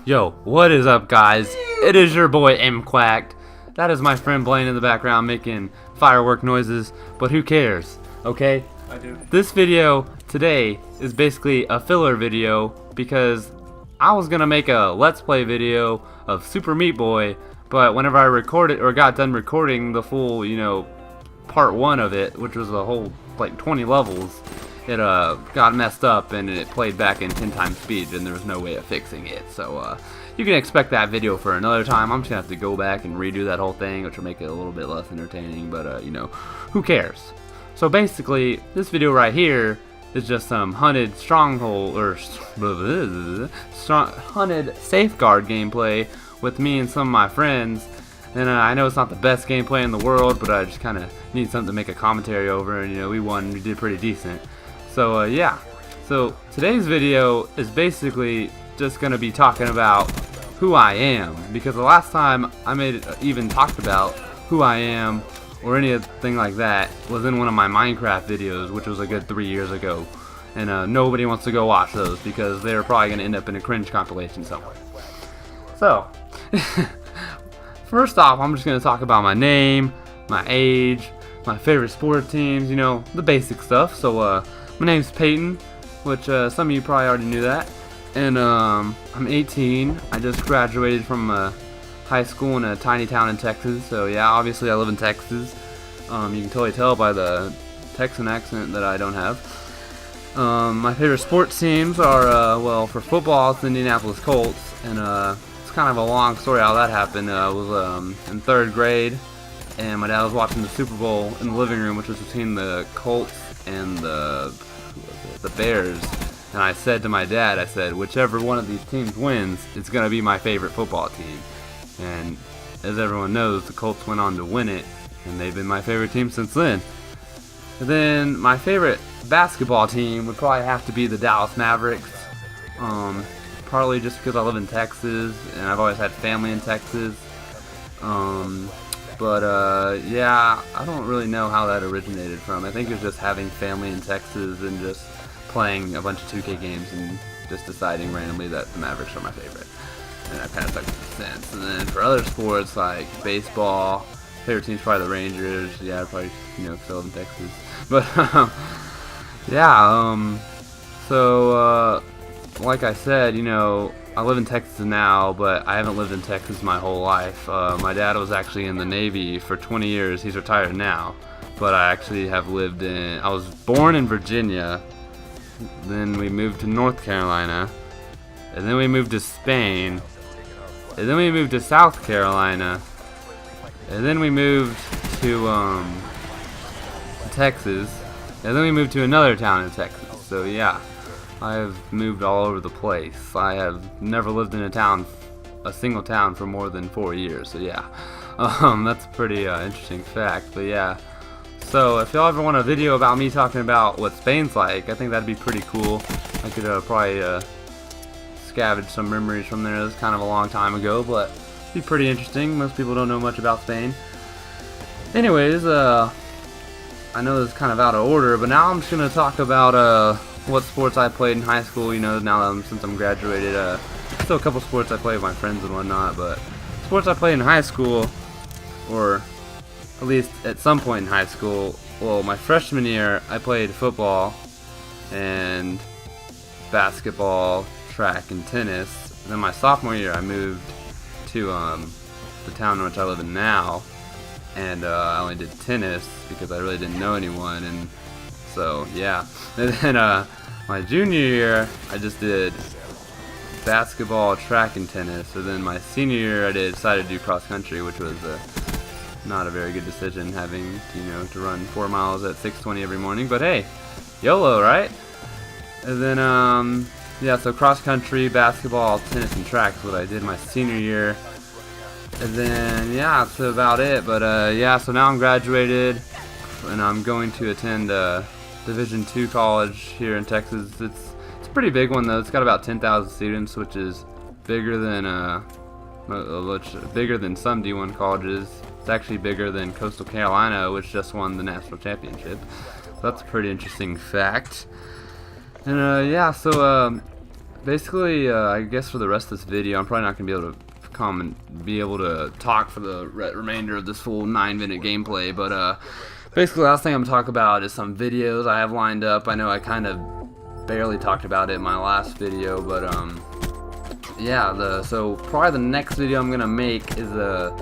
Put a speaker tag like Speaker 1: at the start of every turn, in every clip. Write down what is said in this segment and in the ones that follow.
Speaker 1: Yo, what is up, guys? It is your boy Imqactt. That is my friend Blaine in the background making firework noises, but who cares, okay?
Speaker 2: I do.
Speaker 1: This video today is basically a filler video because I was gonna make a Let's Play video of Super Meat Boy, but whenever I recorded or got done recording the full, part 1 of it, which was a whole like 20 levels, it got messed up and it played back in 10 times speed and there was no way of fixing it. So you can expect that video for another time. I'm just gonna have to go back and redo that whole thing, which will make it a little bit less entertaining, but who cares? So basically, this video right here is just some hunted stronghold or hunted safeguard gameplay with me and some of my friends. And I know it's not the best gameplay in the world, but I just kind of need something to make a commentary over, and we won. We did pretty decent. So yeah. So today's video is basically just gonna be talking about who I am, because the last time I even talked about who I am or anything like that was in one of my Minecraft videos, which was a good 3 years ago, and nobody wants to go watch those because they're probably gonna end up in a cringe compilation somewhere. So first off, I'm just gonna talk about my name, my age, my favorite sport teams, the basic stuff. So my name's Peyton, which some of you probably already knew that, and I'm 18. I just graduated from high school in a tiny town in Texas, so yeah, obviously I live in Texas. You can totally tell by the Texan accent that I don't have. My favorite sports teams are, well, for football, it's the Indianapolis Colts, and it's kind of a long story how that happened. I was in 3rd grade, and my dad was watching the Super Bowl in the living room, which was between the Colts and the Bears. And I said to my dad, I said, whichever one of these teams wins, it's going to be my favorite football team. And as everyone knows, the Colts went on to win it, and they've been my favorite team since then. And then my favorite basketball team would probably have to be the Dallas Mavericks. Partly just because I live in Texas, and I've always had family in Texas. Yeah, I don't really know how that originated from. I think it was just having family in Texas and just playing a bunch of 2K games and just deciding randomly that the Mavericks are my favorite. And I've kind of stuck with it since. And then for other sports like baseball, favorite team's probably the Rangers. Yeah, probably, because I live in Texas. But, yeah, so, like I said, I live in Texas now, but I haven't lived in Texas my whole life. My dad was actually in the Navy for 20 years. He's retired now. But I actually have lived I was born in Virginia. Then we moved to North Carolina. And then we moved to Spain. And then we moved to South Carolina. And then we moved to Texas. And then we moved to another town in Texas. So yeah, I have moved all over the place. I have never lived in a single town for more than 4 years. So yeah, that's a pretty interesting fact. But yeah, so if y'all ever want a video about me talking about what Spain's like, I think that'd be pretty cool. I could probably scavenge some memories from there. It's kind of a long time ago, but it'd be pretty interesting. Most people don't know much about Spain. Anyways, I know this is kind of out of order, but now I'm just gonna talk about what sports I played in high school. Since I'm graduated, still a couple sports I play with my friends and whatnot, but sports I played in high school, or at least at some point in high school. Well, my freshman year I played football and basketball, track, and tennis. And then my sophomore year I moved to the town in which I live in now, and I only did tennis because I really didn't know anyone, and so yeah. And then my junior year I just did basketball, track, and tennis. So then my senior year I decided to do cross country, which was not a very good decision, having to run 4 miles at 6:20 every morning, but hey, YOLO, right? And then yeah, so cross country, basketball, tennis, and track is what I did my senior year. And then yeah, that's about it. But yeah, so now I'm graduated and I'm going to attend Division II college here in Texas. It's a pretty big one though. It's got about 10,000 students, which is bigger than some D1 colleges. It's actually bigger than Coastal Carolina, which just won the national championship. So that's a pretty interesting fact. And yeah, so basically, I guess for the rest of this video, I'm probably not gonna be able to talk for the remainder of this full 9-minute gameplay. But basically, the last thing I'm gonna talk about is some videos I have lined up. I know I kind of barely talked about it in my last video, but yeah. So probably the next video I'm gonna make is a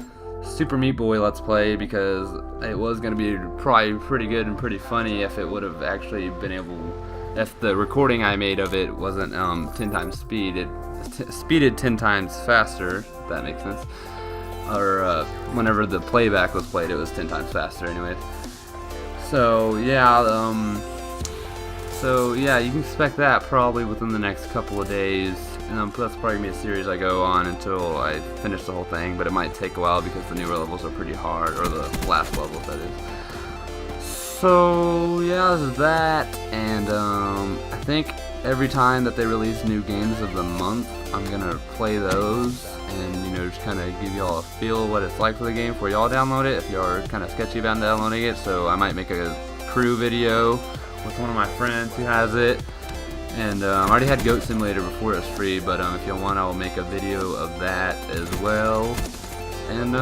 Speaker 1: Super Meat Boy Let's Play, because it was gonna be probably pretty good and pretty funny if it would have actually been able. If the recording I made of it wasn't 10 times speed, speeded 10 times faster, if that makes sense. Or whenever the playback was played, it was 10 times faster anyways. So yeah, you can expect that probably within the next couple of days. And that's probably gonna be a series I go on until I finish the whole thing, but it might take a while because the newer levels are pretty hard, or the last levels that is. So yeah, this is that, and I think every time that they release new games of the month, I'm gonna play those, and just kind of give y'all a feel of what it's like for the game before y'all download it, if y'all are kind of sketchy about downloading it. So I might make a crew video with one of my friends who has it, and I already had Goat Simulator before it was free, but if you want, I will make a video of that as well. And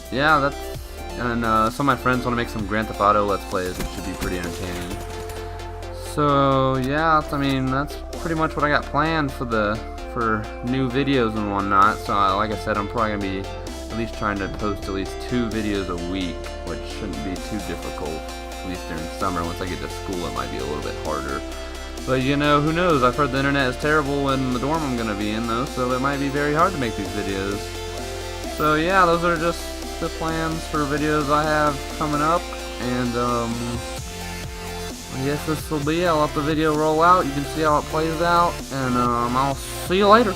Speaker 1: yeah, that's. And some of my friends want to make some Grand Theft Auto Let's Plays, which should be pretty entertaining. So yeah, I mean, that's pretty much what I got planned for new videos and whatnot. So like I said, I'm probably gonna be at least trying to post at least 2 videos a week, which shouldn't be too difficult. At least during summer. Once I get to school, it might be a little bit harder. But who knows? I've heard the internet is terrible in the dorm I'm gonna be in, though, so it might be very hard to make these videos. So yeah, those are just the plans for videos I have coming up, and I guess this will be it. I'll let the video roll out. You can see how it plays out, and I'll see you later.